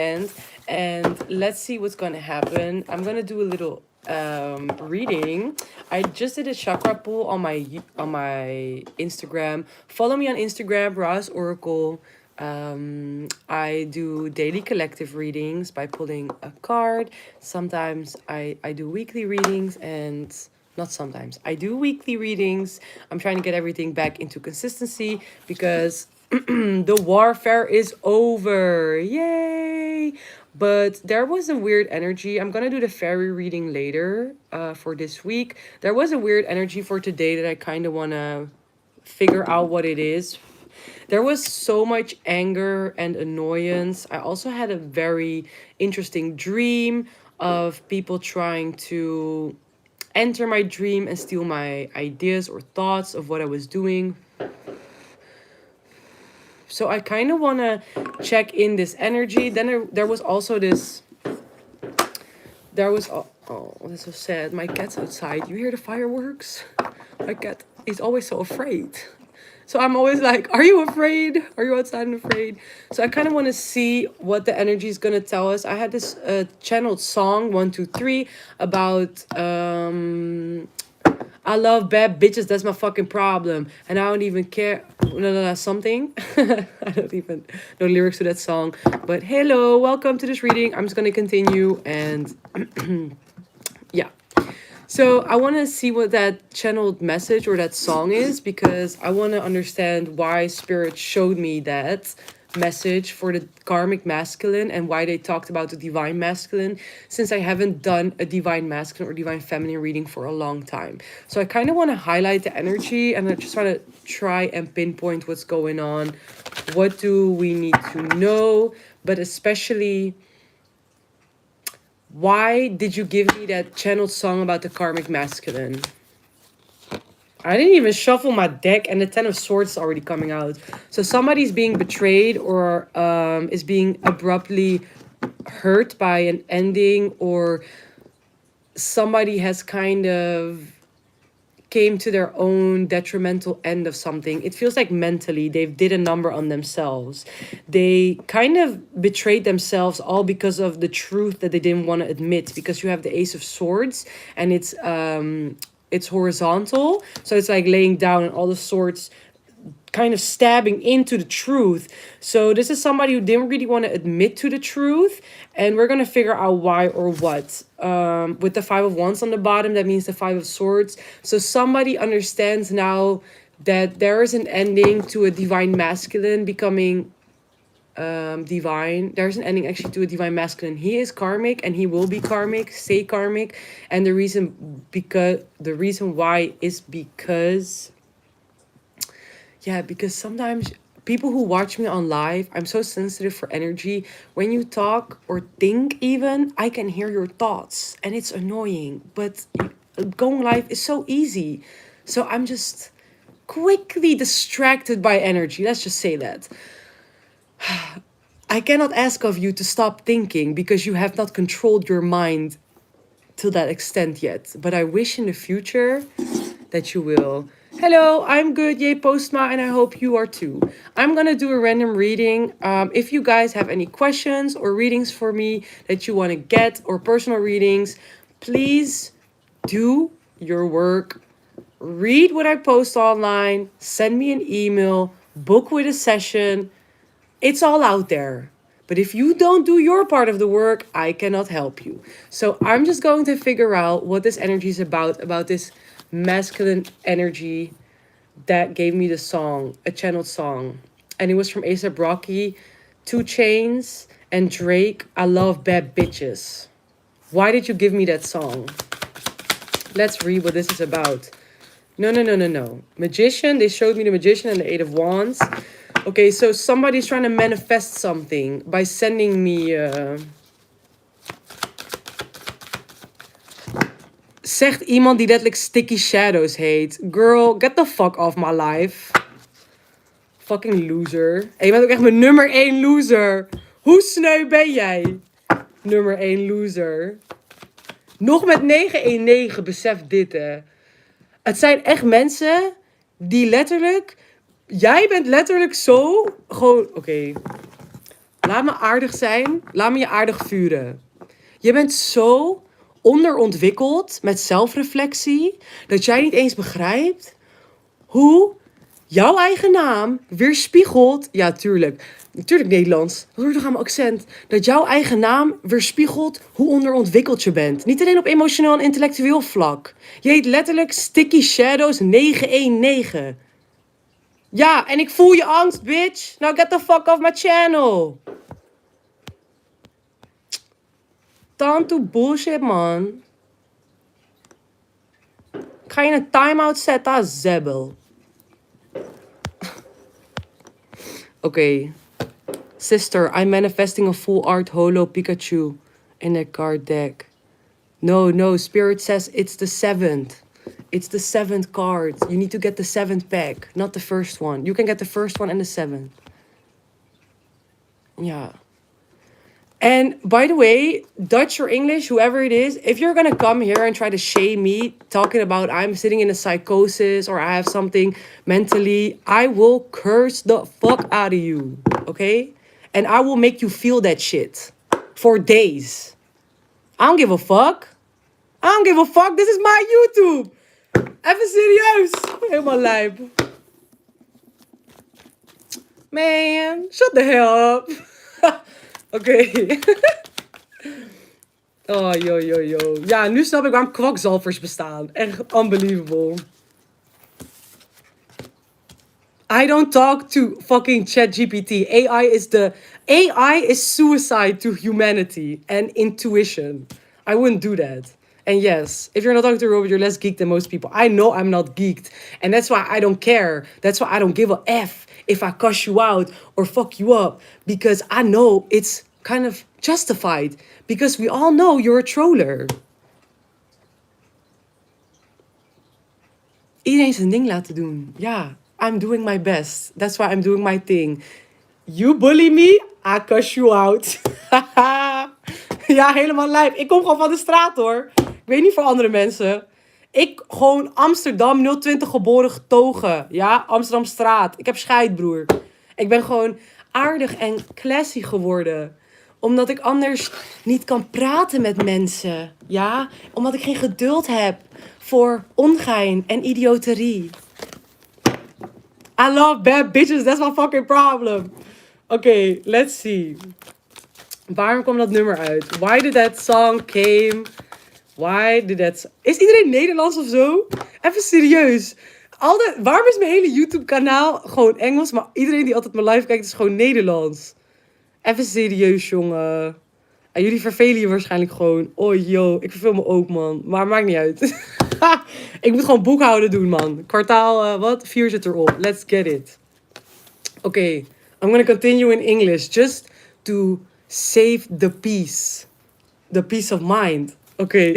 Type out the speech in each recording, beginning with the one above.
and let's see what's gonna happen. I'm gonna do a little reading. I just did a chakra pull on my Instagram. Follow me on Instagram, Ross Oracle. I do daily collective readings by pulling a card. Sometimes I do weekly readings, and not sometimes. I do weekly readings. I'm trying to get everything back into consistency because the warfare is over. Yay! But there was a weird energy. I'm gonna do the fairy reading later for this week. There was a weird energy for today that I kind of wanna figure out what it is. There was so much anger and annoyance. I also had a very interesting dream of people trying to enter my dream and steal my ideas or thoughts of what I was doing. So I kind of want to check in this energy. Then there was also this. There was. Oh, that's so sad. My cat's outside. You hear the fireworks? My cat is always so afraid. So I'm always like, are you afraid? Are you outside and afraid? So I kind of want to see what the energy is going to tell us. I had this channeled song, 123, about I love bad bitches, that's my fucking problem. And I don't even care. No, something. I don't even know lyrics to that song. But hello, welcome to this reading. I'm just going to continue and yeah. So I want to see what that channeled message or that song is because I want to understand why Spirit showed me that message for the karmic masculine and why they talked about the divine masculine, since I haven't done a divine masculine or divine feminine reading for a long time. So I kind of want to highlight the energy and I just want to try and pinpoint what's going on. What do we need to know? But especially, why did you give me that channeled song about the karmic masculine? I didn't even shuffle my deck and the Ten of Swords is already coming out. So somebody's being betrayed or is being abruptly hurt by an ending, or somebody has kind of came to their own detrimental end of something. It feels like mentally they did a number on themselves. They kind of betrayed themselves all because of the truth that they didn't want to admit, because you have the Ace of Swords and it's horizontal, so it's like laying down and all the swords kind of stabbing into the truth. So this is somebody who didn't really want to admit to the truth, and we're gonna figure out why or what. With the Five of Wands on the bottom, that means the Five of Swords. So somebody understands now that there is an ending to a divine masculine becoming divine. There's an ending actually to a divine masculine. He is karmic and he will be karmic, stay karmic. And the reason why is because because sometimes people who watch me on live, I'm so sensitive for energy. When you talk or think even, I can hear your thoughts and it's annoying. But going live is so easy. So I'm just quickly distracted by energy. Let's just say that. I cannot ask of you to stop thinking because you have not controlled your mind to that extent yet. But I wish in the future that you will. Hello, I'm good, yay Postma, and I hope you are too. I'm gonna do a random reading. If you guys have any questions or readings for me that you want to get, or personal readings, please do your work. Read what I post online, send me an email, book with a session. It's all out there. But if you don't do your part of the work, I cannot help you. So I'm just going to figure out what this energy is about this masculine energy that gave me the song, a channeled song. And it was from A$AP Rocky, 2 Chainz, and Drake. I love bad bitches. Why did you give me that song? Let's read what this is about. No. Magician, they showed me the Magician and the Eight of Wands. Okay, so somebody's trying to manifest something by sending me... Zegt iemand die letterlijk Sticky Shadows heet. Girl, get the fuck off my life. Fucking loser. En je bent ook echt mijn nummer 1 loser. Hoe sneu ben jij? Nummer 1 loser. Nog met 919, besef dit hè. Het zijn echt mensen die letterlijk... Jij bent letterlijk zo... Gewoon, oké. Laat me aardig zijn. Laat me je aardig vuren. Je bent zo onderontwikkeld met zelfreflectie dat jij niet eens begrijpt hoe jouw eigen naam weerspiegelt. Ja, tuurlijk. Natuurlijk Nederlands. Dat hoort toch aan mijn accent. Dat jouw eigen naam weerspiegelt hoe onderontwikkeld je bent. Niet alleen op emotioneel en intellectueel vlak. Je heet letterlijk Sticky Shadows 919. Ja, en ik voel je angst, bitch. Now get the fuck off my channel. Down to bullshit, man. Ik ga je een time-out zetten, zebbel. Oké. Sister, I'm manifesting a full art holo Pikachu in a card deck. No, Spirit says it's the 7th. It's the 7th card. You need to get the 7th pack, not the first one. You can get the first one and the 7th. Yeah. And by the way, Dutch or English, whoever it is, if you're gonna come here and try to shame me, talking about I'm sitting in a psychosis or I have something mentally, I will curse the fuck out of you, okay? And I will make you feel that shit for days. I don't give a fuck. I don't give a fuck. This is my YouTube. Even serieus. Helemaal lijp. Man, shut the hell up. Oké. Oh, yo. Ja, nu snap ik waarom kwakzalvers bestaan. Echt unbelievable. I don't talk to fucking ChatGPT. AI is suicide to humanity and intuition. I wouldn't do that. And yes, if you're not talking to a robot, you're less geeked than most people. I know I'm not geeked. And that's why I don't care. That's why I don't give a F if I cuss you out or fuck you up. Because I know it's kind of justified. Because we all know you're a troller. Iedereen zijn ding laten doen. Ja, I'm doing my best. That's why I'm doing my thing. You bully me, I cuss you out. Ja, helemaal lijp. Ik kom gewoon van de straat, hoor. Ik weet niet voor andere mensen. Ik gewoon Amsterdam 020 geboren getogen. Ja, Amsterdam straat. Ik heb scheid, broer. Ik ben gewoon aardig en classy geworden. Omdat ik anders niet kan praten met mensen. Ja, omdat ik geen geduld heb voor ongein en idioterie. I love bad bitches, that's my fucking problem. Oké, let's see. Waarom kwam dat nummer uit? Why did that song came? Why did that... Is iedereen Nederlands of zo? Even serieus. Waarom is mijn hele YouTube kanaal gewoon Engels, maar iedereen die altijd mijn live kijkt is gewoon Nederlands? Even serieus, jongen. En jullie vervelen je waarschijnlijk gewoon. Oh, yo, ik verveel me ook, man. Maar maakt niet uit. Ik moet gewoon boekhouden doen, man. Kwartaal, 4 zit erop. Let's get it. Oké, I'm gonna continue in English. Just to save the peace. The peace of mind. Oké.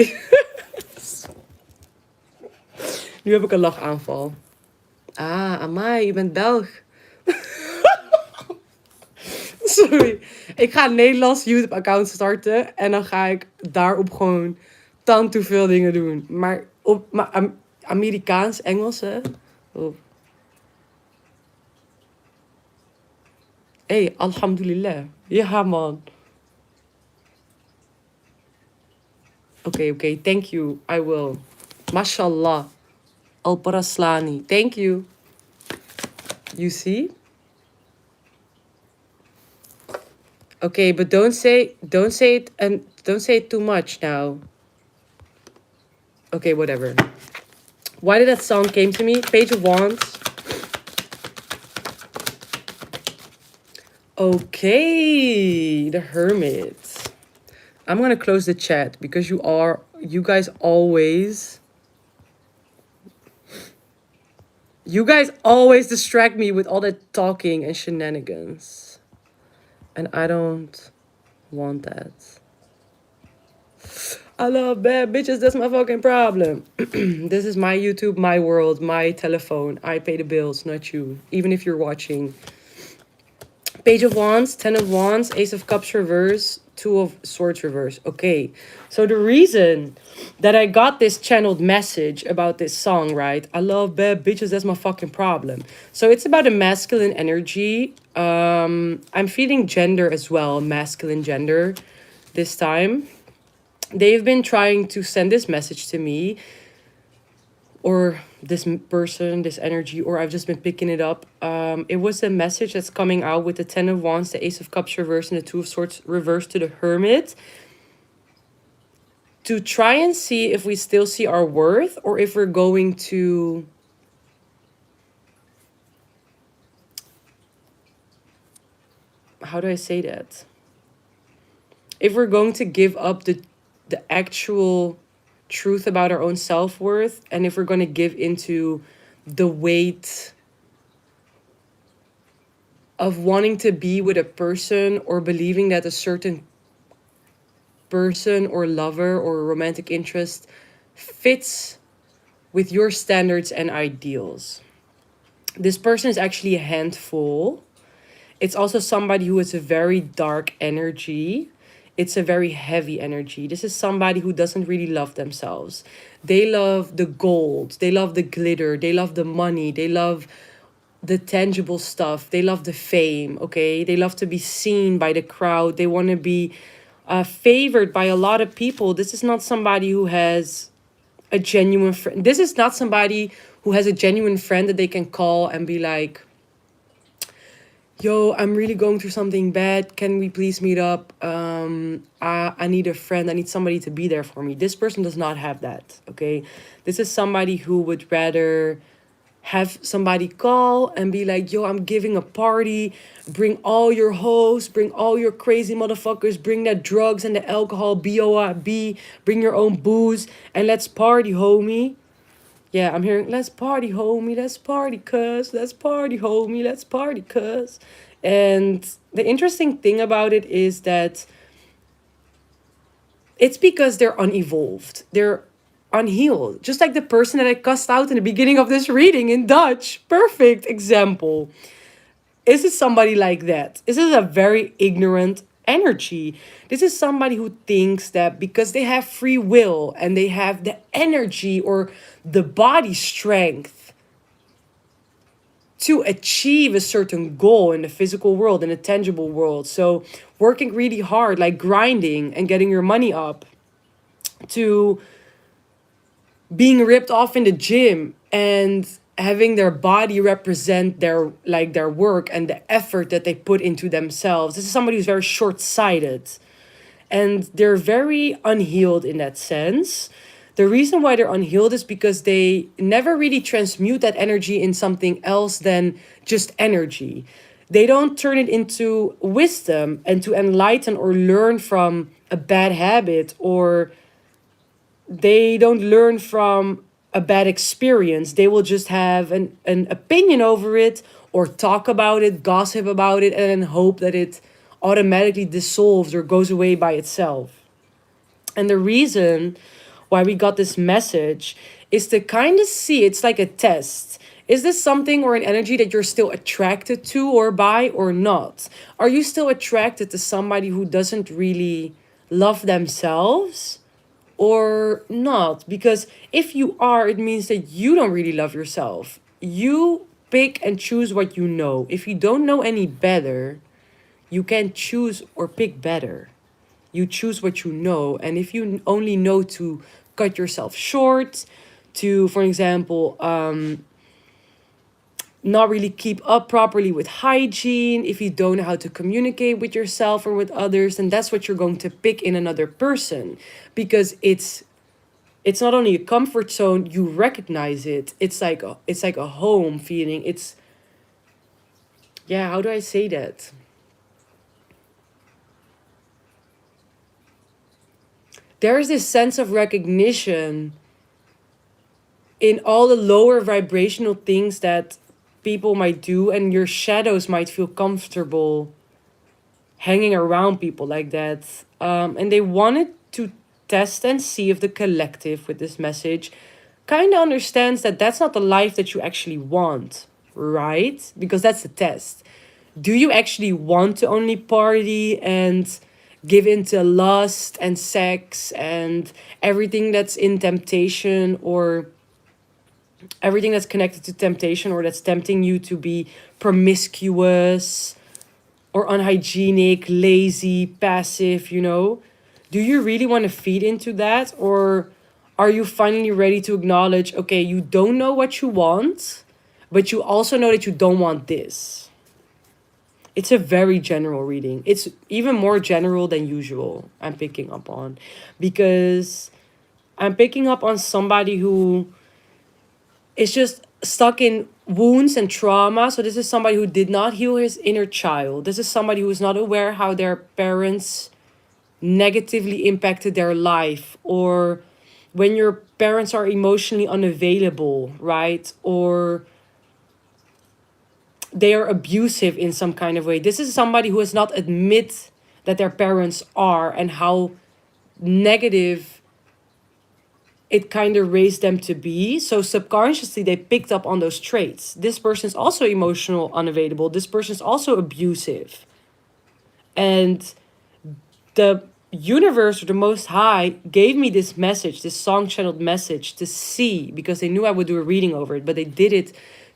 Nu heb ik een lachaanval. Ah, amai, je bent Belg. Sorry. Ik ga een Nederlands YouTube-account starten. En dan ga ik daarop gewoon te veel dingen doen. Maar Amerikaans, Engels, hè? Oh. Hey, alhamdulillah. Ja, man. Oké. Thank you. I will. Mashallah. Al-Paraslani. Thank you. You see? Okay, but don't say it and don't say it too much now. Okay, whatever. Why did that song came to me? Page of Wands. Okay, the Hermit. I'm gonna close the chat because you guys always distract me with all that talking and shenanigans. And I don't want that. I love bad bitches, that's my fucking problem. This is my YouTube, my world, my telephone. I pay the bills, not you. Even if you're watching. Page of Wands, Ten of Wands, Ace of Cups reverse, Two of Swords reverse. Okay. So the reason that I got this channeled message about this song, right? I love bad bitches, that's my fucking problem. So it's about a masculine energy. I'm feeling gender as well, masculine gender this time. They've been trying to send this message to me, or this person, this energy, or I've just been picking it up. It was a message that's coming out with the Ten of Wands, the Ace of Cups reversed, and the Two of Swords reversed to the Hermit, to try and see if we still see our worth, or if we're going to how do I say that? If we're going to give up the actual truth about our own self-worth, and if we're going to give into the weight of wanting to be with a person, or believing that a certain person or lover or romantic interest fits with your standards and ideals. This person is actually a handful. It's also somebody who has a very dark energy. It's a very heavy energy. This is somebody who doesn't really love themselves. They love the gold, they love the glitter, they love the money, they love the tangible stuff, they love the fame, okay? They love to be seen by the crowd. They want to be favored by a lot of people. This is not somebody who has a genuine friend. This is not somebody who has a genuine friend that they can call and be like, yo, I'm really going through something bad. Can we please meet up? I need a friend. I need somebody to be there for me. This person does not have that, okay? This is somebody who would rather have somebody call and be like, yo, I'm giving a party. Bring all your hoes. Bring all your crazy motherfuckers. Bring that drugs and the alcohol, B-O-I-B. Bring your own booze. And let's party, homie. Yeah, I'm hearing, let's party, homie, let's party, cuz, let's party, homie, let's party, cuz. And the interesting thing about it is that it's because they're unevolved. They're unhealed. Just like the person that I cussed out in the beginning of this reading in Dutch. Perfect example. Is it somebody like that? This is a very ignorant energy. This is somebody who thinks that because they have free will and they have the energy or the body strength to achieve a certain goal in the physical world, in the tangible world. So working really hard, like grinding and getting your money up, to being ripped off in the gym and having their body represent their work and the effort that they put into themselves. This is somebody who's very short-sighted, and they're very unhealed in that sense. The reason why they're unhealed is because they never really transmute that energy in something else than just energy. They don't turn it into wisdom and to enlighten or learn from a bad habit, or they don't learn from a bad experience. They will just have an opinion over it, or talk about it, gossip about it, and then hope that it automatically dissolves or goes away by itself. And the reason why we got this message is to kind of see, it's like a test. Is this something or an energy that you're still attracted to or by, or not? Are you still attracted to somebody who doesn't really love themselves, or not? Because if you are, it means that you don't really love yourself. You pick and choose what you know. If you don't know any better, you can choose or pick better. You choose what you know. And if you only know to cut yourself short, to, for example, not really keep up properly with hygiene, if you don't know how to communicate with yourself or with others, then that's what you're going to pick in another person. Because it's not only a comfort zone, you recognize it. It's like a home feeling. It's, yeah, how do I say that? There's this sense of recognition in all the lower vibrational things that people might do, and your shadows might feel comfortable hanging around people like that. And they wanted to test and see if the collective with this message kind of understands that that's not the life that you actually want, right? Because that's the test. Do you actually want to only party and give into lust and sex and everything that's in temptation, or everything that's connected to temptation, or that's tempting you to be promiscuous or unhygienic, lazy, passive, do you really want to feed into that? Or are you finally ready to acknowledge, okay, you don't know what you want, but you also know that you don't want this? It's a very general reading. It's even more general than usual, I'm picking up on. Because I'm picking up on somebody who is just stuck in wounds and trauma. So this is somebody who did not heal his inner child. This is somebody who is not aware how their parents negatively impacted their life, or when your parents are emotionally unavailable, right? Or they are abusive in some kind of way. This is somebody who has not admit that their parents are, and how negative it kind of raised them to be. So subconsciously they picked up on those traits. This person is also emotional unavailable. This person is also abusive. And the universe, or the Most High, gave me this message, this song channeled message, to see, because they knew I would do a reading over it, but they did it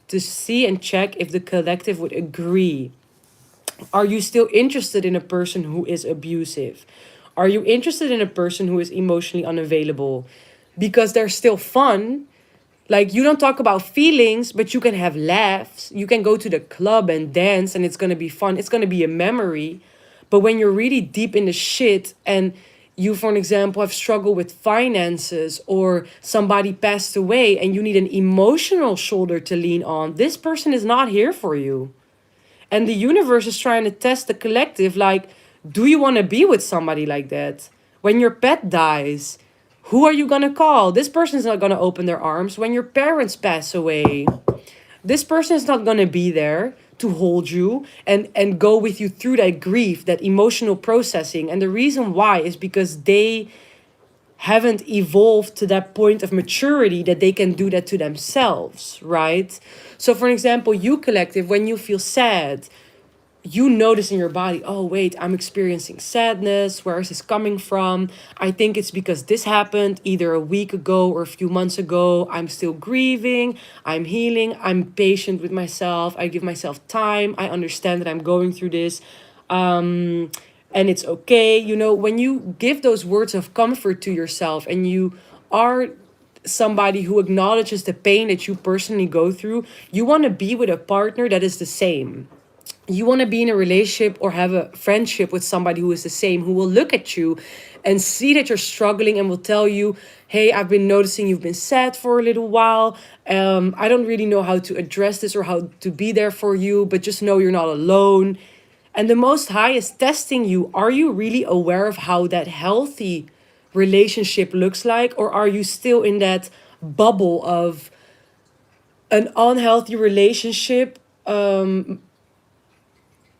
to see and check if the collective would agree. Are you still interested in a person who is abusive? Are you interested in a person who is emotionally unavailable? Because they're still fun. Like, you don't talk about feelings, but you can have laughs. You can go to the club and dance, and it's going to be fun. It's going to be a memory. But when you're really deep in the shit, and you, for an example, have struggled with finances, or somebody passed away and you need an emotional shoulder to lean on, this person is not here for you. And the universe is trying to test the collective, like, do you want to be with somebody like that? When your pet dies, who are you going to call? This person's not going to open their arms. When your parents pass away, this person is not going to be there to hold you and go with you through that grief, that emotional processing. And the reason why is because they haven't evolved to that point of maturity that they can do that to themselves, right? So for example, you collective, when you feel sad, you notice in your body, oh wait, I'm experiencing sadness. Where is this coming from? I think it's because this happened either a week ago or a few months ago. I'm still grieving. I'm healing. I'm patient with myself. I give myself time. I understand that I'm going through this. And it's okay. When you give those words of comfort to yourself, and you are somebody who acknowledges the pain that you personally go through, you want to be with a partner that is the same. You want to be in a relationship or have a friendship with somebody who is the same, who will look at you and see that you're struggling and will tell you, hey, I've been noticing you've been sad for a little while. I don't really know how to address this or how to be there for you, but just know you're not alone. And the Most High is testing you. Are you really aware of how that healthy relationship looks like? Or are you still in that bubble of an unhealthy relationship?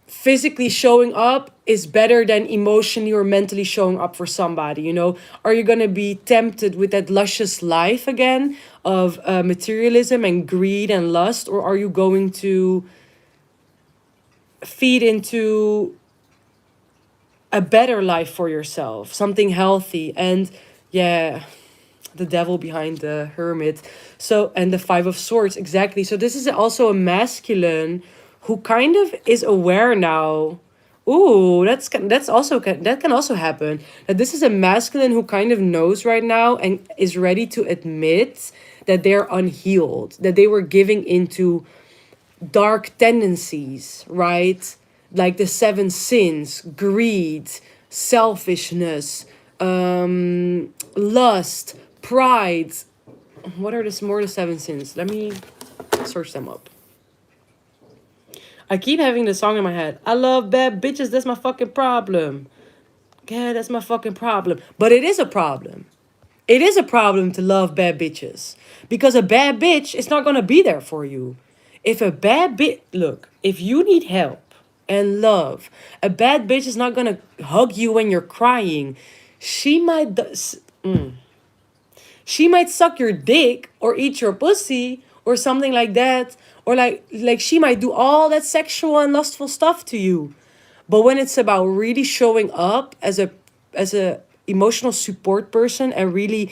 Physically showing up is better than emotionally or mentally showing up for somebody. Are you going to be tempted with that luscious life again of materialism and greed and lust? Or are you going to feed into a better life for yourself, something healthy? And yeah, the devil behind the Hermit. So, and the Five of Swords, exactly. So this is also a masculine who kind of is aware now. Ooh, that can also happen. That this is a masculine who kind of knows right now and is ready to admit that they're unhealed, that they were giving into dark tendencies, right? Like the seven sins: greed, selfishness, lust, pride. What are the seven sins? Let me search them up. I keep having this song in my head. I love bad bitches. That's my fucking problem. Yeah, that's my fucking problem. But it is a problem. It is a problem to love bad bitches. Because a bad bitch is not going to be there for you. If a bad bitch... Look, if you need help and love, a bad bitch is not going to hug you when you're crying. She might... She might suck your dick or eat your pussy or something like that. Or like she might do all that sexual and lustful stuff to you. But when it's about really showing up as a emotional support person and really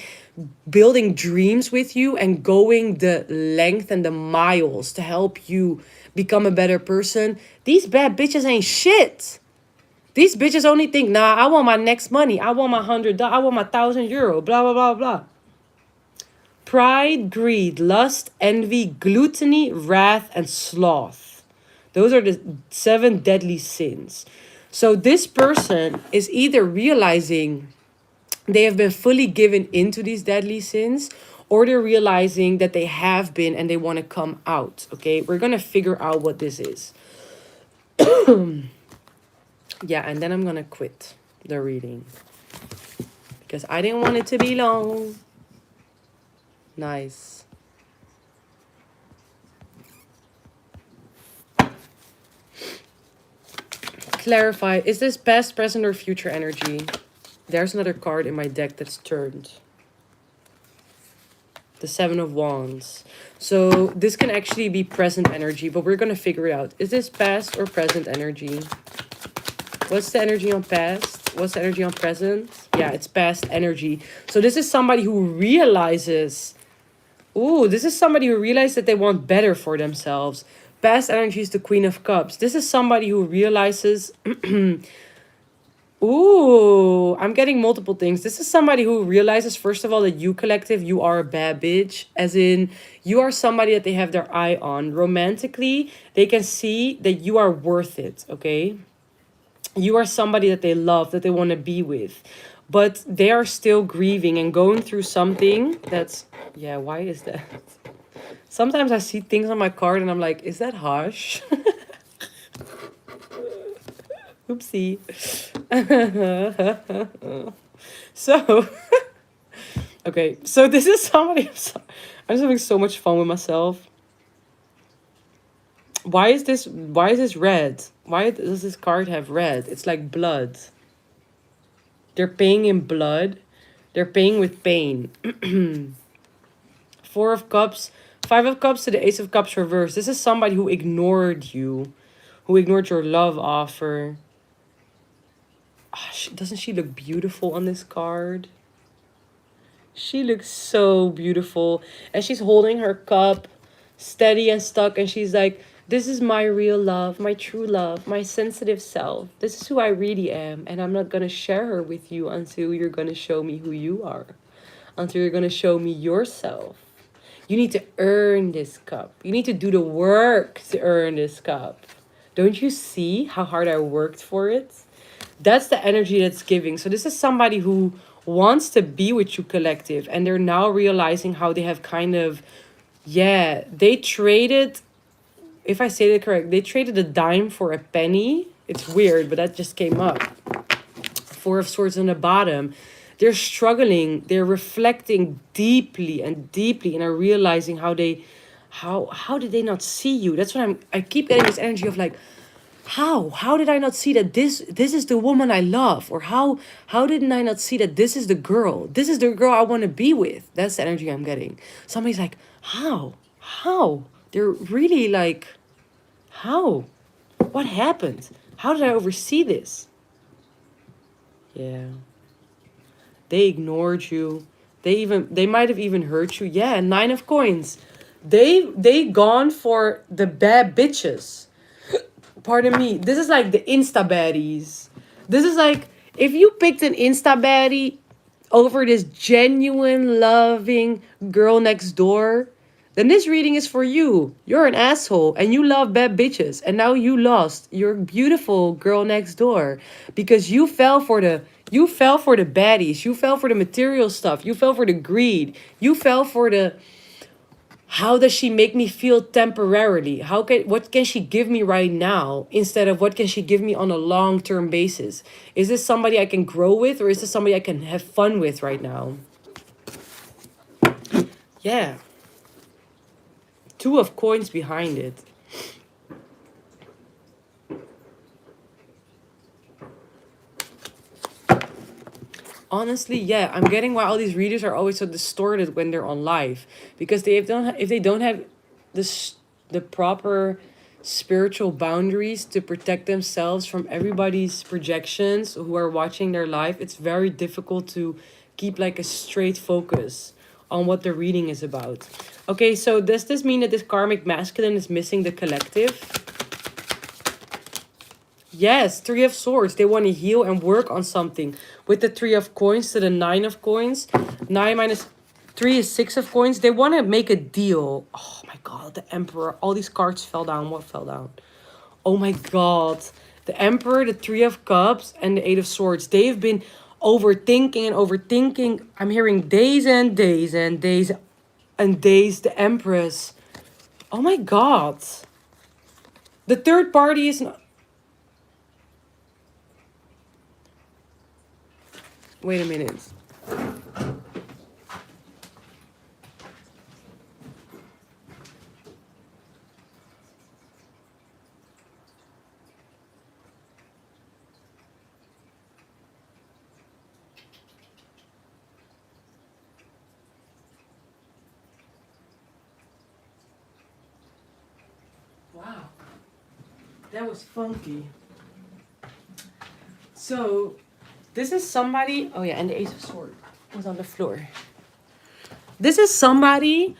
building dreams with you and going the length and the miles to help you become a better person, these bad bitches ain't shit. These bitches only think, nah, I want my next money. I want my $100. I want my €1,000. Blah, blah, blah, blah. Pride, greed, lust, envy, gluttony, wrath, and sloth. Those are the 7 deadly sins. So this person is either realizing they have been fully given into these deadly sins, or they're realizing that they have been and they want to come out. Okay, we're going to figure out what this is. Yeah, and then I'm going to quit the reading because I didn't want it to be long. Nice. Clarify, is this past, present, or future energy? There's another card in my deck that's turned. The 7 of Wands. So this can actually be present energy, but we're going to figure it out. Is this past or present energy? What's the energy on past? What's the energy on present? Yeah, it's past energy. So this is somebody who realizes... Ooh, this is somebody who realizes that they want better for themselves. Past energy is the Queen of Cups. This is somebody who realizes... Ooh, I'm getting multiple things. This is somebody who realizes, first of all, that you, collective, you are a bad bitch. As in, you are somebody that they have their eye on. Romantically, they can see that you are worth it, okay? You are somebody that they love, that they want to be with. But they are still grieving and going through something that's... Yeah, why is that? Sometimes I see things on my card and I'm like, is that harsh? Oopsie. So, okay, so this is somebody... I'm just having so much fun with myself. Why is this red? Why does this card have red? It's like blood. They're paying in blood. They're paying with pain. 4 of Cups. 5 of Cups to the Ace of Cups reverse. This is somebody who ignored you. Who ignored your love offer. Doesn't she look beautiful on this card? She looks so beautiful. And she's holding her cup steady and stuck. And she's like, this is my real love, my true love, my sensitive self. This is who I really am. And I'm not going to share her with you until you're going to show me who you are. Until you're going to show me yourself. You need to earn this cup. You need to do the work to earn this cup. Don't you see how hard I worked for it? That's the energy that's giving. So this is somebody who wants to be with you, collective. And they're now realizing how they have kind of... Yeah, they traded... If I say that correct, they traded a dime for a penny. It's weird, but that just came up. 4 of Swords on the bottom. They're struggling. They're reflecting deeply and are realizing how they... How did they not see you? That's what I keep getting this energy of like... How did I not see that this is the woman I love? Or how didn't I not see that this is the girl? This is the girl I want to be with. That's the energy I'm getting. Somebody's like, how? They're really like, how? What happened? How did I oversee this? Yeah. They ignored you. They might have even hurt you. Yeah, 9 of Coins. They gone for the bad bitches. Pardon me. This is like the Insta baddies. This is like, if you picked an Insta baddie over this genuine, loving girl next door, then this reading is for you. You're an asshole and you love bad bitches. And now you lost your beautiful girl next door because you fell for the baddies. You fell for the material stuff. You fell for the greed. You fell for the... How does she make me feel temporarily? What can she give me right now instead of what can she give me on a long-term basis? Is this somebody I can grow with, or is this somebody I can have fun with right now? Yeah. 2 of Coins behind it. Honestly, yeah, I'm getting why all these readers are always so distorted when they're on live, because if they don't have the proper spiritual boundaries to protect themselves from everybody's projections who are watching their life. It's very difficult to keep like a straight focus on what the reading is about. Okay, so does this mean that this karmic masculine is missing the collective? Yes, Three of Swords. They want to heal and work on something. With the Three of Coins to the Nine of Coins. 9 minus 3 is 6 of Coins. They want to make a deal. Oh my god, the Emperor. All these cards fell down. What fell down? Oh my god. The Emperor, the Three of Cups, and the Eight of Swords. They've been overthinking and overthinking. I'm hearing days and days and days and days. The Empress. Oh my god. The third party is not... Wait a minute. Wow. That was funky. So, this is somebody... Oh yeah, and the Ace of Swords was on the floor. This is somebody...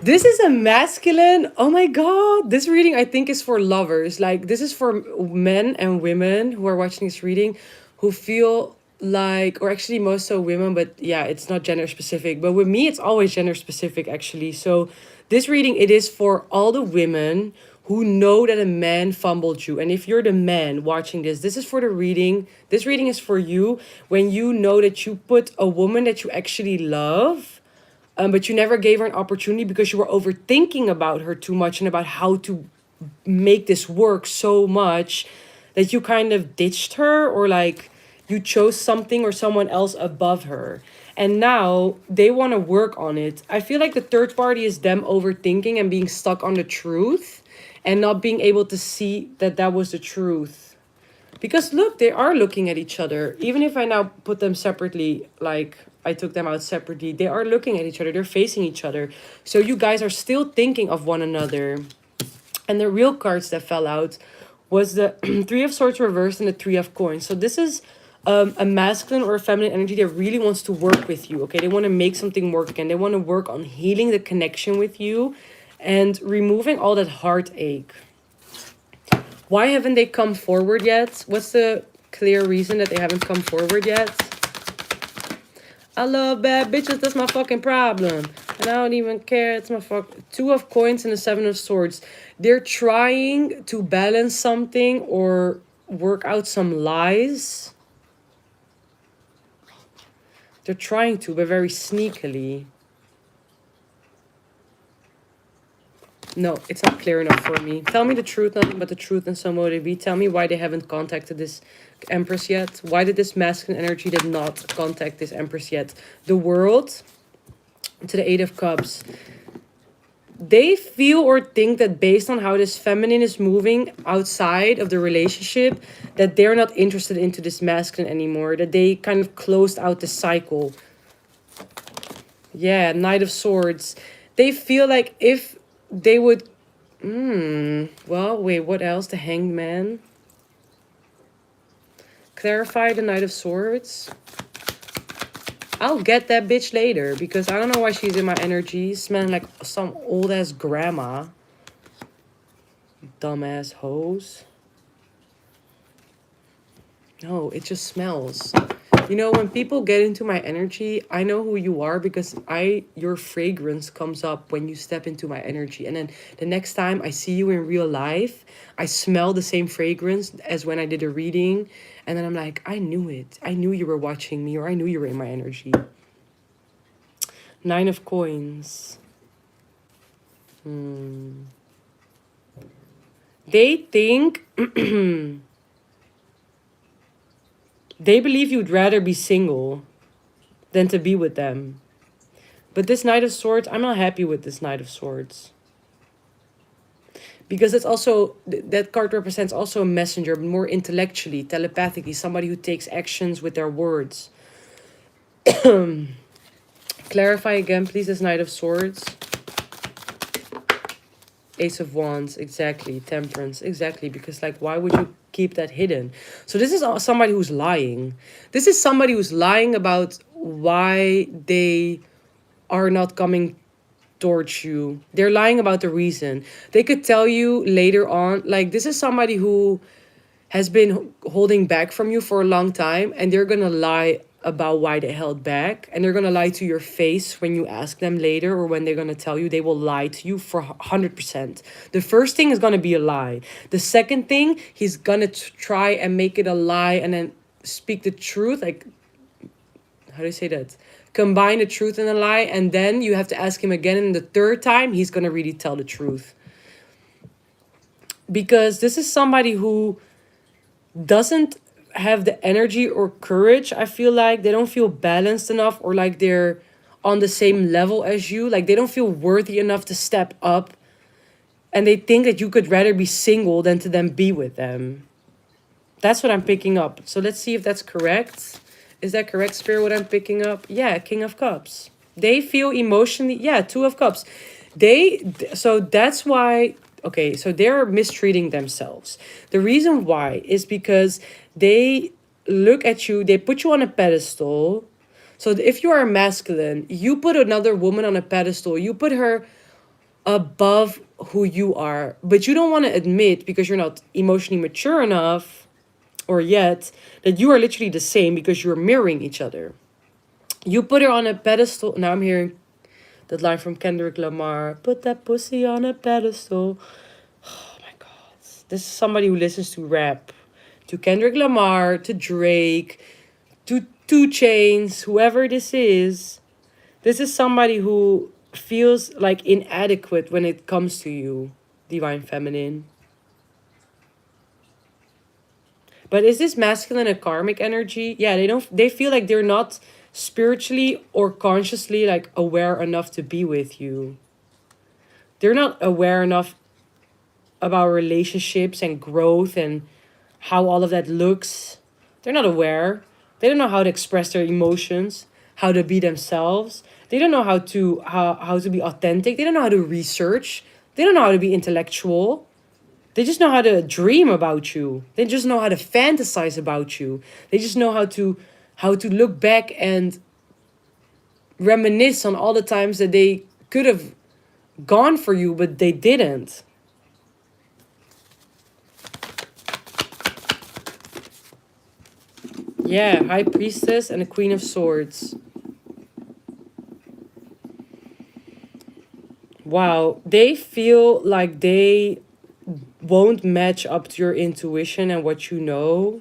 This is a masculine... Oh my god. This reading, I think, is for lovers. Like, this is for men and women who are watching this reading who feel like... Or actually, most so women, but yeah, it's not gender specific. But with me, it's always gender specific, actually. So, this reading, it is for all the women who know that a man fumbled you. And if you're the man watching this is for the reading. This reading is for you when you know that you put a woman that you actually love, but you never gave her an opportunity because you were overthinking about her too much and about how to make this work so much that you kind of ditched her, or like you chose something or someone else above her. And now they want to work on it. I feel like the third party is them overthinking and being stuck on the truth and not being able to see that that was the truth. Because look, they are looking at each other. Even if I now put them separately, like I took them out separately, they are looking at each other. They're facing each other. So you guys are still thinking of one another. And the real cards that fell out was the Three of Swords reversed and the Three of Coins. So this is a masculine or a feminine energy that really wants to work with you, okay? They want to make something work again. They want to work on healing the connection with you and removing all that heartache. Why haven't they come forward yet? What's the clear reason that they haven't come forward yet? I love bad bitches, that's my fucking problem. And I don't even care, it's my fuck. Two of Coins and the Seven of Swords. They're trying to balance something or work out some lies. They're trying to, but very sneakily. No, it's not clear enough for me. Tell me the truth, nothing but the truth and so motive. Tell me why they haven't contacted this Empress yet. Why did this masculine energy did not contact this Empress yet? The World to the Eight of Cups. They feel or think that based on how this feminine is moving outside of the relationship, that they're not interested into this masculine anymore. That they kind of closed out the cycle. Yeah, Knight of Swords. They feel like if they would... well, wait, what else? The Hanged Man. Clarify the Knight of Swords. I'll get that bitch later because I don't know why she's in my energy. Smelling like some old ass grandma. Dumbass hose. No, it just smells. You know, when people get into my energy, I know who you are because your fragrance comes up when you step into my energy. And then the next time I see you in real life, I smell the same fragrance as when I did a reading. And then I'm like, I knew it. I knew you were watching me, or I knew you were in my energy. Nine of Coins. They think... They believe you'd rather be single than to be with them. But this Knight of Swords, I'm not happy with this Knight of Swords. Because it's also, that card represents also a messenger, but more intellectually, telepathically, somebody who takes actions with their words. Clarify again, please, this Knight of Swords. Ace of Wands, exactly. Temperance, exactly. Because, like, why would you keep that hidden? So this is somebody who's lying. This is somebody who's lying about why they are not coming towards you. They're lying about the reason. They could tell you later on, like, this is somebody who has been holding back from you for a long time, and they're gonna lie about why they held back, and they're gonna lie to your face when you ask them later, or when they're gonna tell you. They will lie to you for 100%. The first thing is gonna be a lie. The second thing, he's gonna try and make it a lie, and then speak the truth. Like, how do you say that? Combine the truth and a lie, and then you have to ask him again, and the third time he's gonna really tell the truth. Because this is somebody who doesn't have the energy or courage. I feel like they don't feel balanced enough, or like they're on the same level as you. Like, they don't feel worthy enough to step up, and they think that you could rather be single than to then be with them. That's what I'm picking up. So let's see if that's correct. Is that correct, Spirit, what I'm picking up? Yeah, King of Cups. They feel emotionally, yeah, Two of Cups. So that's why, okay, so they're mistreating themselves. The reason why is because they look at you, they put you on a pedestal. So if you are masculine, you put another woman on a pedestal, you put her above who you are, but you don't want to admit, because you're not emotionally mature enough, or yet, that you are literally the same, because you're mirroring each other. You put her on a pedestal. Now I'm hearing that line from Kendrick Lamar. Put that pussy on a pedestal. Oh my God. This is somebody who listens to rap. To Kendrick Lamar, to Drake, to 2 Chainz, whoever this is. This is somebody who feels like inadequate when it comes to you, Divine Feminine. But is this masculine a karmic energy? Yeah, they feel like they're not spiritually or consciously, like, aware enough to be with you. They're not aware enough about relationships and growth and how all of that looks. They're not aware. They don't know how to express their emotions, how to be themselves. They don't know how to be authentic. They don't know how to research. They don't know how to be intellectual. They just know how to dream about you. They just know how to fantasize about you. They just know how to look back and reminisce on all the times that they could have gone for you, but they didn't. Yeah, High Priestess and the Queen of Swords. Wow, they feel like they won't match up to your intuition and what you know.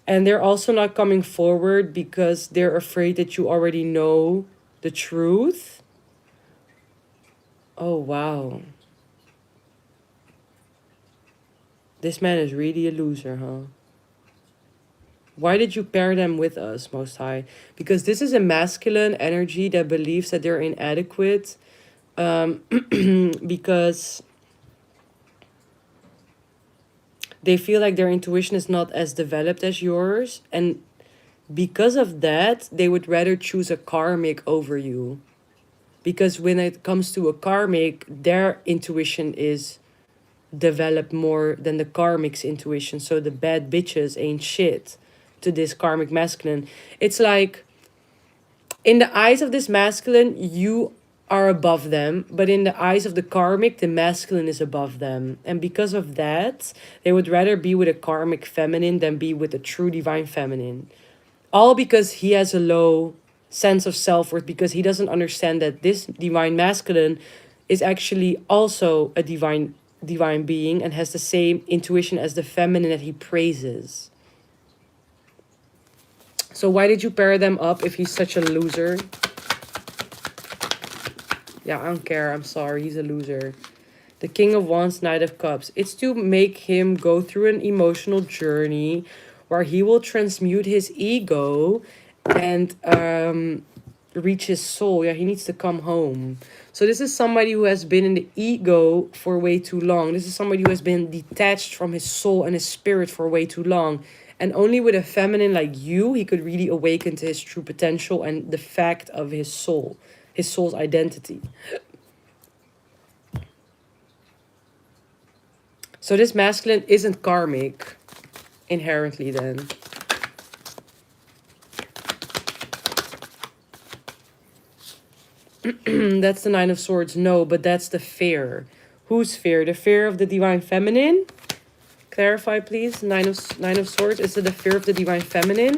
And they're also not coming forward because they're afraid that you already know the truth. Oh, wow. This man is really a loser, huh? Why did you pair them with us, Most High? Because this is a masculine energy that believes that they're inadequate. Because they feel like their intuition is not as developed as yours. And because of that, they would rather choose a karmic over you. Because when it comes to a karmic, their intuition is developed more than the karmic's intuition. So the bad bitches ain't shit to this karmic masculine. It's like, in the eyes of this masculine, you are above them, but in the eyes of the karmic, the masculine is above them. And because of that, they would rather be with a karmic feminine than be with a true divine feminine. All because he has a low sense of self-worth, because he doesn't understand that this divine masculine is actually also a divine being and has the same intuition as the feminine that he praises. So why did you pair them up if he's such a loser? Yeah, I don't care. I'm sorry. He's a loser. The King of Wands, Knight of Cups. It's to make him go through an emotional journey where he will transmute his ego and reach his soul. Yeah, he needs to come home. So this is somebody who has been in the ego for way too long. This is somebody who has been detached from his soul and his spirit for way too long. And only with a feminine like you, he could really awaken to his true potential and the fact of his soul's identity. So this masculine isn't karmic inherently then. That's the Nine of Swords. No, but that's the fear. Whose fear? The fear of the divine feminine? Clarify, please. Nine of Swords. Is it the fear of the divine feminine?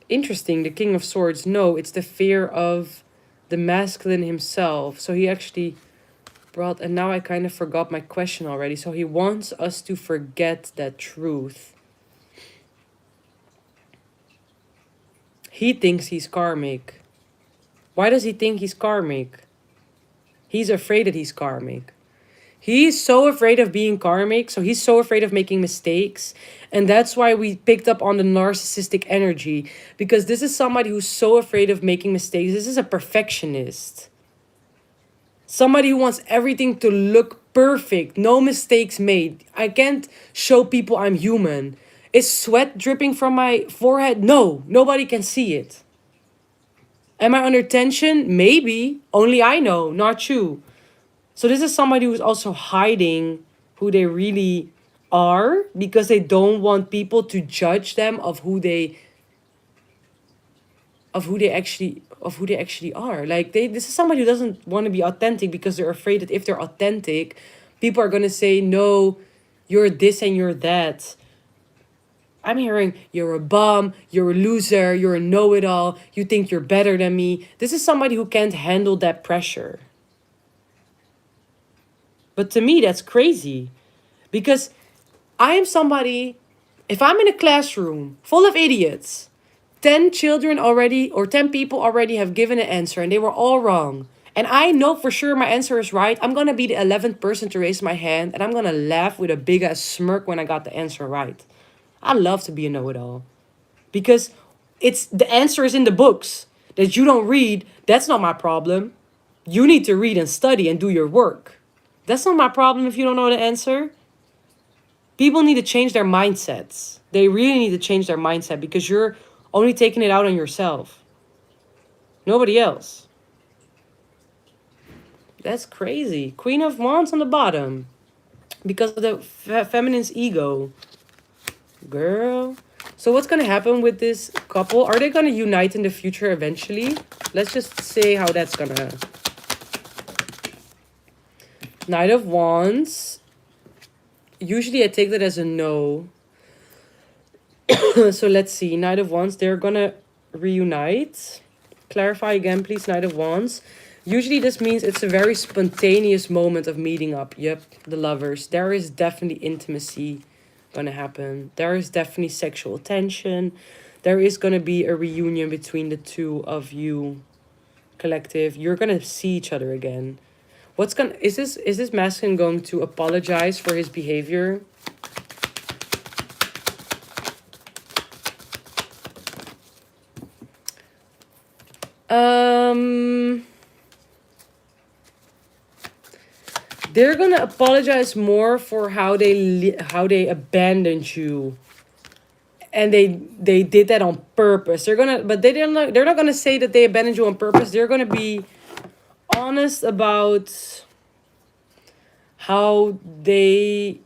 Interesting. The King of Swords. No, it's the fear of the masculine himself. So he actually brought... And now I kind of forgot my question already. So he wants us to forget that truth. He thinks he's karmic. Why does he think he's karmic? He's afraid that he's karmic. He's so afraid of being karmic, so he's so afraid of making mistakes. And that's why we picked up on the narcissistic energy. Because this is somebody who's so afraid of making mistakes. This is a perfectionist. Somebody who wants everything to look perfect. No mistakes made. I can't show people I'm human. Is sweat dripping from my forehead? No, nobody can see it. Am I under tension? Maybe. Only I know, not you. So this is somebody who's also hiding who they really are because they don't want people to judge them of who they actually are. Like this is somebody who doesn't want to be authentic because they're afraid that if they're authentic, people are gonna say, no, you're this and you're that. I'm hearing you're a bum, you're a loser, you're a know-it-all, you think you're better than me. This is somebody who can't handle that pressure. But to me, that's crazy. Because I am somebody, if I'm in a classroom full of idiots, 10 children already, or 10 people already have given an answer and they were all wrong. And I know for sure my answer is right. I'm going to be the 11th person to raise my hand and I'm going to laugh with a big ass smirk when I got the answer right. I love to be a know-it-all. Because the answer is in the books. That you don't read, that's not my problem. You need to read and study and do your work. That's not my problem if you don't know the answer. People need to change their mindsets. They really need to change their mindset because you're only taking it out on yourself. Nobody else. That's crazy. Queen of Wands on the bottom. Because of the feminine's ego. Girl. So what's going to happen with this couple? Are they going to unite in the future eventually? Let's just say how that's going to... Knight of Wands. Usually I take that as a no. So let's see. Knight of Wands. They're going to reunite. Clarify again, please. Knight of Wands. Usually this means it's a very spontaneous moment of meeting up. Yep, the lovers. There is definitely intimacy going to happen. There is definitely sexual tension. There is going to be a reunion between the two of you, collective. You're going to see each other again. Is this masculine going to apologize for his behavior? They're gonna apologize more for how they abandoned you, and they did that on purpose. They're not gonna say that they abandoned you on purpose. They're gonna be honest about how they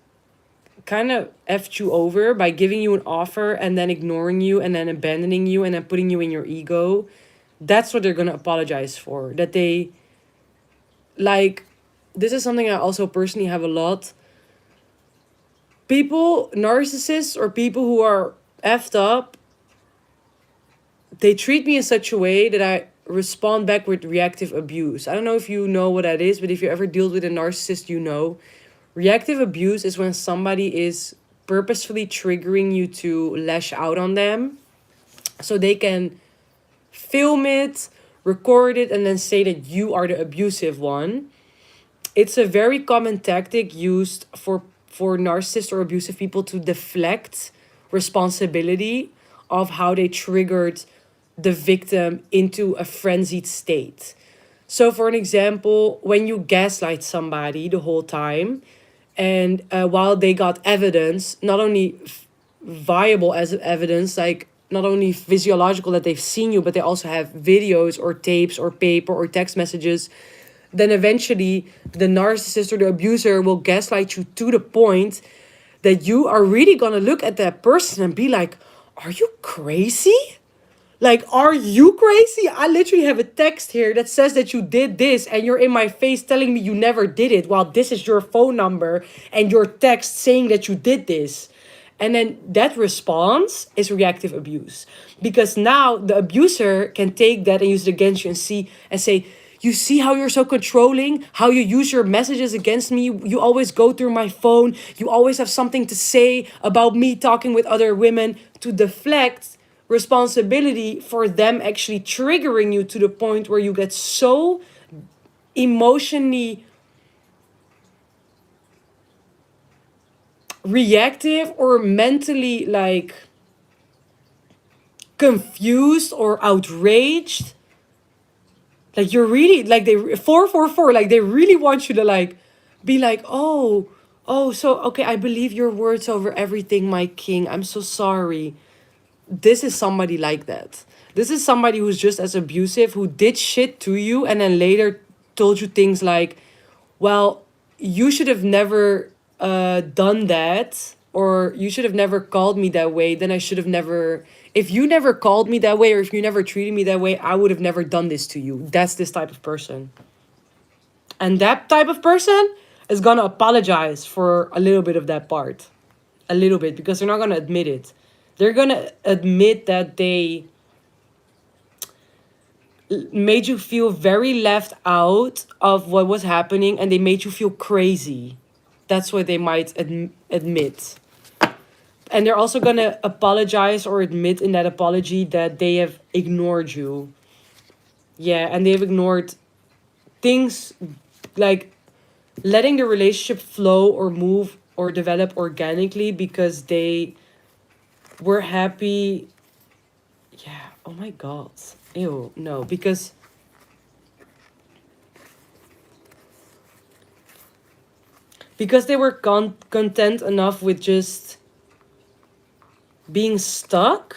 kind of effed you over by giving you an offer and then ignoring you and then abandoning you and then putting you in your ego. That's what they're gonna apologize for. That they, like, this is something I also personally have a lot. People, narcissists or people who are effed up, they treat me in such a way that I respond back with reactive abuse. I don't know if you know what that is, but if you ever dealt with a narcissist, you know. Reactive abuse is when somebody is purposefully triggering you to lash out on them so they can film it, record it, and then say that you are the abusive one. It's a very common tactic used for narcissists or abusive people to deflect responsibility of how they triggered the victim into a frenzied state. So for an example, when you gaslight somebody the whole time, and while they got evidence, not only viable as evidence, like not only physiological that they've seen you, but they also have videos or tapes or paper or text messages, then eventually the narcissist or the abuser will gaslight you to the point that you are really gonna look at that person and be like, are you crazy? Like, are you crazy? I literally have a text here that says that you did this, and you're in my face telling me you never did it, while this is your phone number and your text saying that you did this. And then that response is reactive abuse. Because now the abuser can take that and use it against you and say, you see how you're so controlling, how you use your messages against me. You always go through my phone. You always have something to say about me talking with other women, to deflect responsibility for them actually triggering you to the point where you get so emotionally reactive or mentally like confused or outraged. Like, you're really like, they 444, like they really want you to like be like, oh, so okay, I believe your words over everything, my king, I'm so sorry. This is somebody like that. This is somebody who's just as abusive, who did shit to you and then later told you things like, well, you should have never done that, or you should have never called me that way. Then I should have never, if you never called me that way, or if you never treated me that way, I would have never done this to you. That's this type of person. And that type of person is gonna apologize for a little bit of that part. A little bit, because they're not gonna admit it. They're gonna admit that they made you feel very left out of what was happening, and they made you feel crazy. That's what they might admit. And they're also gonna apologize or admit in that apology that they have ignored you. Yeah, and they've ignored things like letting the relationship flow or move or develop organically because they were happy. Yeah, oh my god. Ew, no, because they were content enough with just being stuck.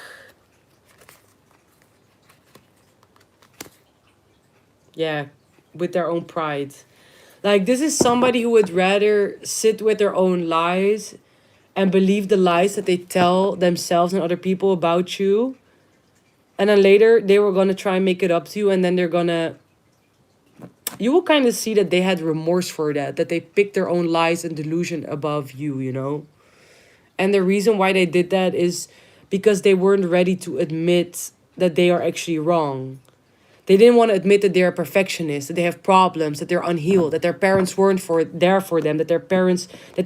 Yeah, with their own pride. Like, this is somebody who would rather sit with their own lies and believe the lies that they tell themselves and other people about you. And then later they were gonna try and make it up to you, and then they're gonna, you will kind of see that they had remorse for that, that they picked their own lies and delusion above you, you know? And the reason why they did that is because they weren't ready to admit that they are actually wrong. They didn't want to admit that they're perfectionists, that they have problems, that they're unhealed, that their parents weren't there for them, that they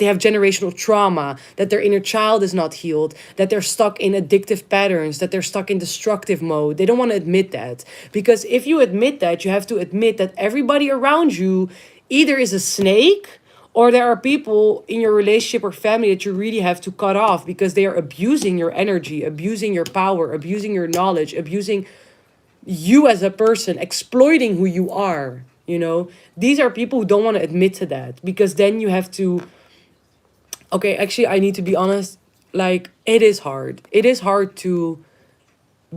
have generational trauma, that their inner child is not healed, that they're stuck in addictive patterns, that they're stuck in destructive mode. They don't want to admit that. Because if you admit that, you have to admit that everybody around you either is a snake, or there are people in your relationship or family that you really have to cut off because they are abusing your energy, abusing your power, abusing your knowledge, abusing you as a person, exploiting who you are. You know, these are people who don't want to admit to that, because then you have to, okay, actually I need to be honest, like, it is hard to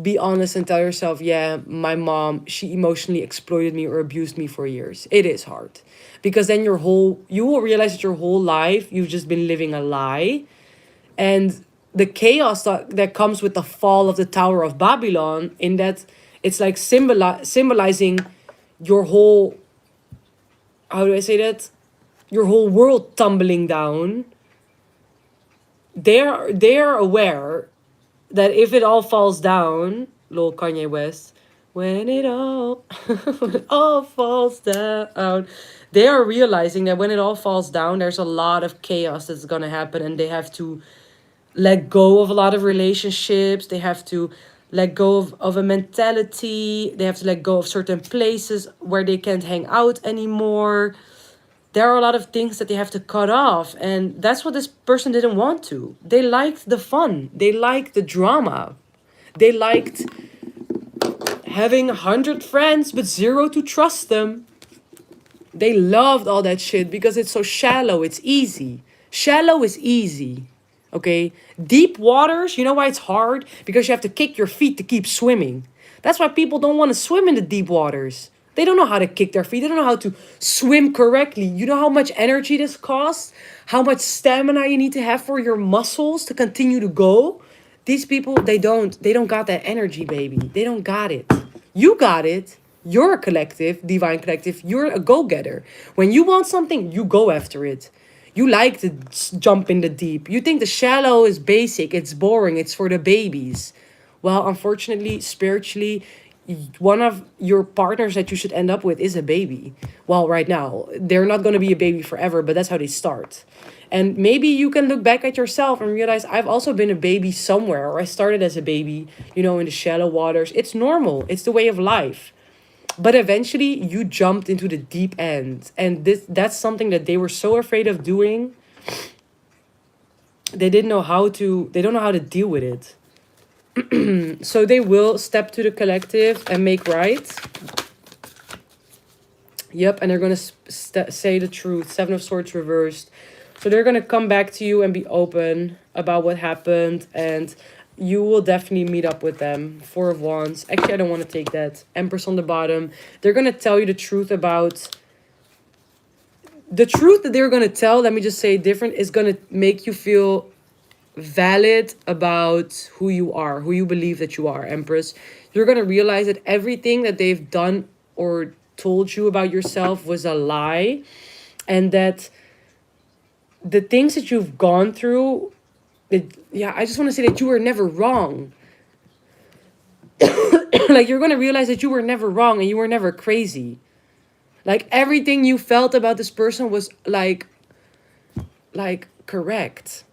be honest and tell yourself, yeah, my mom, she emotionally exploited me or abused me for years. It is hard, because then you will realize that your whole life you've just been living a lie. And the chaos that comes with the fall of the Tower of Babylon, in that it's like symbolizing your whole, how do I say that? Your whole world tumbling down. They're aware that if it all falls down, little Kanye West, when it all when it all falls down, they are realizing that when it all falls down, there's a lot of chaos that's gonna happen, and they have to let go of a lot of relationships. They have to let go of a mentality. They have to let go of certain places where they can't hang out anymore. There are a lot of things that they have to cut off. And that's what this person didn't want to. They liked the fun. They liked the drama. They liked having 100 friends but 0 to trust them. They loved all that shit because it's so shallow. It's easy. Shallow is easy. Okay, deep waters, you know why it's hard? Because you have to kick your feet to keep swimming. That's why people don't want to swim in the deep waters. They don't know how to kick their feet. They don't know how to swim correctly. You know how much energy this costs? How much stamina you need to have for your muscles to continue to go? These people, they don't got that energy, baby. They don't got it. You got it. You're a collective, divine collective. You're a go-getter. When you want something, you go after it. You like to jump in the deep. You think the shallow is basic, it's boring, it's for the babies. Well, unfortunately, spiritually, one of your partners that you should end up with is a baby. Well, right now, they're not going to be a baby forever, but that's how they start. And maybe you can look back at yourself and realize I've also been a baby somewhere, or I started as a baby, in the shallow waters. It's normal, it's the way of life. But eventually you jumped into the deep end, and that's something that they were so afraid of doing. They don't know how to deal with it. So they will step to the collective and make right. Yep, and they're going to say the truth. Seven of Swords reversed. So they're going to come back to you and be open about what happened, and you will definitely meet up with them. Four of Wands. Actually, I don't want to take that. Empress on the bottom. They're going to tell you the truth about... The truth that they're going to tell, let me just say different, is going to make you feel valid about who you are, who you believe that you are, Empress. You're going to realize that everything that they've done or told you about yourself was a lie, and that the things that you've gone through, I just want to say that you were never wrong. Like, you're going to realize that you were never wrong and you were never crazy. Like, everything you felt about this person was like correct.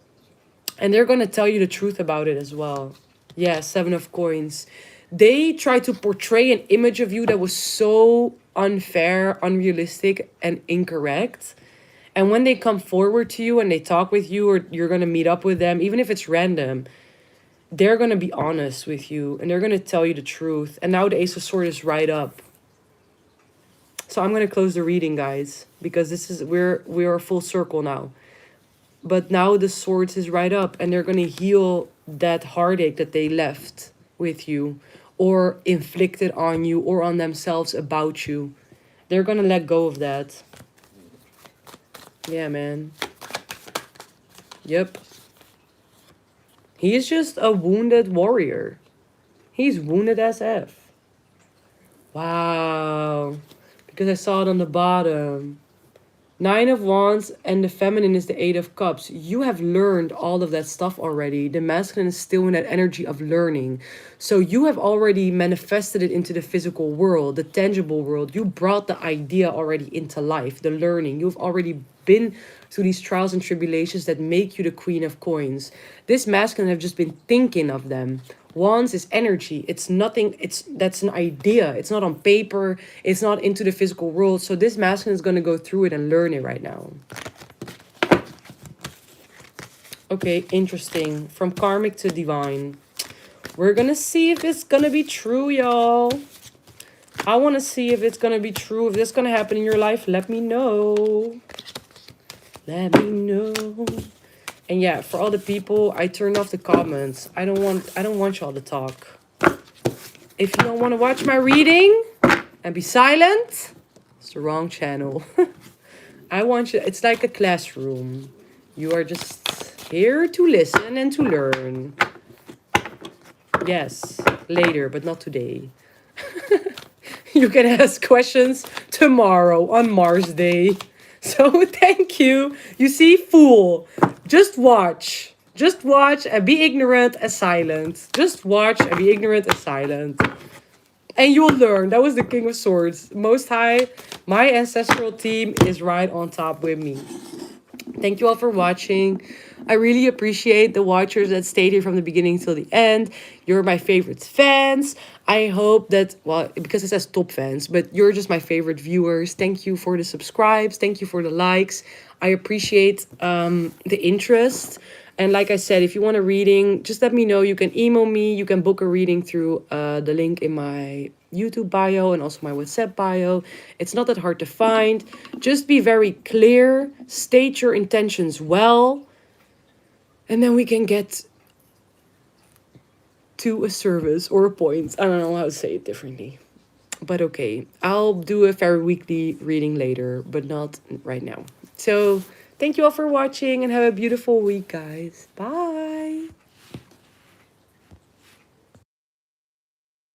And they're going to tell you the truth about it as well. Yeah, Seven of Coins. They tried to portray an image of you that was so unfair, unrealistic, and incorrect. And when they come forward to you and they talk with you, or you're going to meet up with them, even if it's random, they're going to be honest with you and they're going to tell you the truth. And now the Ace of Swords is right up. So I'm going to close the reading, guys, because we're a full circle now. But now the Swords is right up, and they're going to heal that heartache that they left with you, or inflicted on you, or on themselves about you. They're going to let go of that. Yeah, man. Yep. He's just a wounded warrior. He's wounded as F. Wow. Because I saw it on the bottom. Nine of Wands, and the feminine is the Eight of Cups. You have learned all of that stuff already. The masculine is still in that energy of learning. So you have already manifested it into the physical world, the tangible world. You brought the idea already into life, the learning. You've already been through these trials and tribulations that make you the Queen of Coins. This masculine have just been thinking of them. Wands is energy. It's nothing. That's an idea. It's not on paper. It's not into the physical world. So this masculine is going to go through it and learn it right now. Okay, interesting. From karmic to divine. We're going to see if it's going to be true, y'all. I want to see if it's going to be true. If this is going to happen in your life, let me know. Let me know. And yeah, for all the people, I turned off the comments. I don't want y'all to talk. If you don't want to watch my reading and be silent, it's the wrong channel. I want you, it's like a classroom. You are just here to listen and to learn. Yes, later, but not today. You can ask questions tomorrow on Mars Day. So thank you. You see, fool. Just watch. Just watch and be ignorant and silent. Just watch and be ignorant and silent. And you'll learn. That was the King of Swords. Most High, my ancestral team is right on top with me. Thank you all for watching. I really appreciate the watchers that stayed here from the beginning till the end. You're my favorite fans. I hope that, well, because it says top fans, but you're just my favorite viewers. Thank you for the subscribes. Thank you for the likes. I appreciate the interest. And like I said, if you want a reading, just let me know. You can email me. You can book a reading through the link in my YouTube bio and also my WhatsApp bio. It's not that hard to find. Just be very clear. State your intentions well. And then we can get to a service or a point. I don't know how to say it differently. But okay, I'll do a very weekly reading later, but not right now. So thank you all for watching and have a beautiful week, guys. Bye.